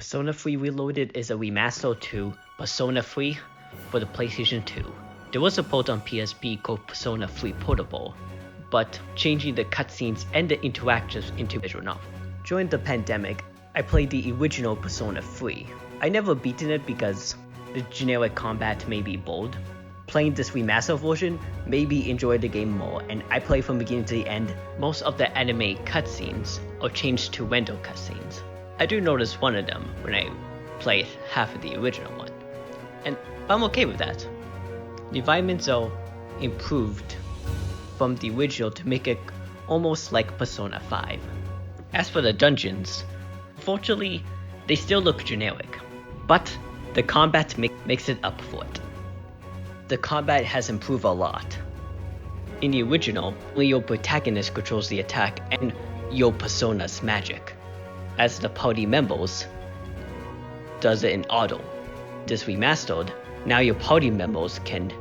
Persona 3 Reloaded is a remaster to Persona 3 for the PlayStation 2. There was a port on PSP called Persona 3 Portable, but changing the cutscenes and the interactions into visual novel. During the pandemic, I played the original Persona 3. I never beaten it because the generic combat may be bold. Playing this remaster version made me enjoy the game more, and I played from beginning to the end. Most of the anime cutscenes are changed to render cutscenes. I do notice one of them when I played half of the original one, and I'm okay with that. The environments are improved from the original to make it almost like Persona 5. As for the dungeons, unfortunately, they still look generic, but the combat makes it up for it. The combat has improved a lot. In the original, only your protagonist controls the attack and your persona's magic, as the party members does it in auto. This remastered, now your party members can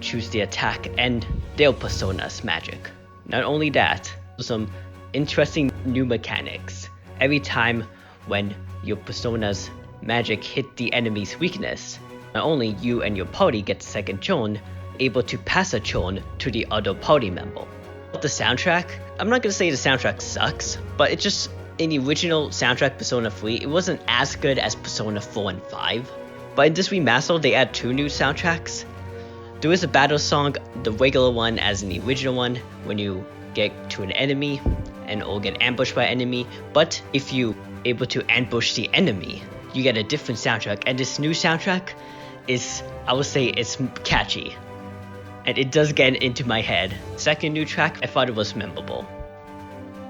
choose the attack and their persona's magic. Not only that, some interesting new mechanics. Every time when your persona's magic hit the enemy's weakness, not only you and your party get a second turn, able to pass a turn to the other party member. The soundtrack, I'm not gonna say the soundtrack sucks, but it just, in the original soundtrack Persona 3, it wasn't as good as Persona 4 and 5. But in this remaster, they add 2 new soundtracks. There is a battle song, the regular one as in the original one, when you get to an enemy or get ambushed by an enemy. But if you able to ambush the enemy, you get a different soundtrack. And this new soundtrack is, I would say, it's catchy. And it does get into my head. Second new track, I thought it was memorable.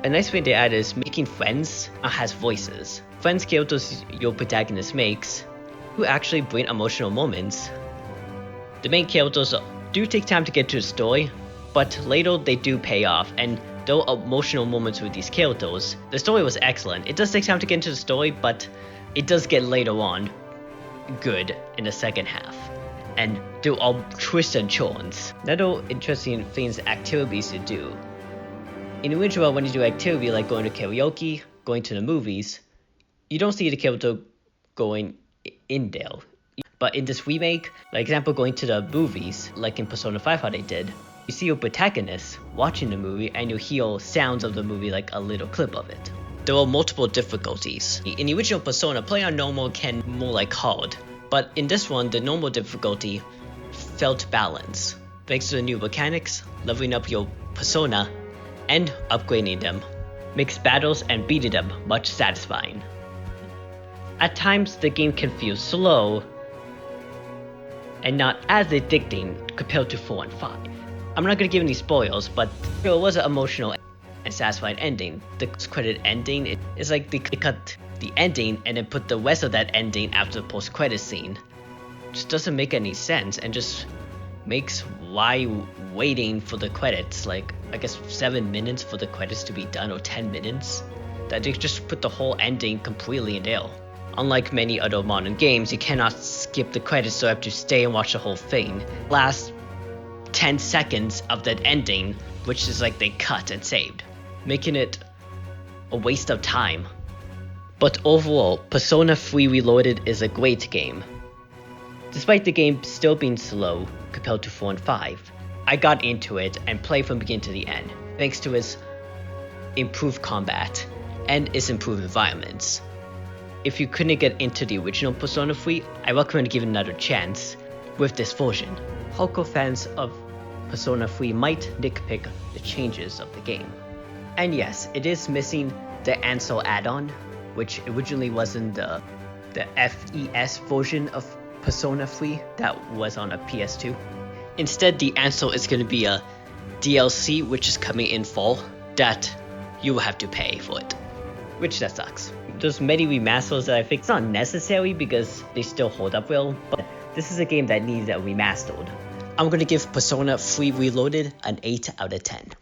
A nice thing they add is making friends has voices. Friends characters your protagonist makes, who actually bring emotional moments. The main characters do take time to get to the story, but later they do pay off, and there are emotional moments with these characters. The story was excellent. It does take time to get into the story, but it does get later on good in the second half. And there are twists and turns. Another interesting things, activities to do. In the original, when you do activity like going to karaoke, going to the movies, you don't see the character going in there. But in this remake, like example going to the movies, like in Persona 5 how they did, you see your protagonist watching the movie and you hear sounds of the movie, like a little clip of it. There are multiple difficulties. In the original Persona, playing on normal can more like hard, but in this one, the normal difficulty felt balanced. Thanks to the new mechanics, leveling up your persona and upgrading them makes battles and beating them much satisfying. At times, the game can feel slow and not as addicting compared to 4 and 5. I'm not going to give any spoilers, but it was an emotional and satisfying ending. The credit ending is like they cut the ending and then put the rest of that ending after the post-credit scene. Just doesn't make any sense and just makes why waiting for the credits, like I guess 7 minutes for the credits to be done, or 10 minutes, that they just put the whole ending completely in there. Unlike many other modern games, you cannot skip the credits, so you have to stay and watch the whole thing. Last 10 seconds of that ending, which is like they cut and saved, making it a waste of time. But overall, Persona 3 Reloaded is a great game. Despite the game still being slow compared to 4 and 5, I got into it and played from beginning to the end, thanks to its improved combat and its improved environments. If you couldn't get into the original Persona 3, I recommend giving it another chance with this version. Hardcore fans of Persona 3 might nitpick the changes of the game. And yes, it is missing the Ansel add-on, which originally was in the FES version of Persona 3 that was on a PS2. Instead, the Ansel is going to be a DLC which is coming in fall that you will have to pay for it, which that sucks. There's many remasters that I think it's not necessary because they still hold up well, but this is a game that needs a remastered. I'm going to give Persona 3 Reloaded an 8 out of 10.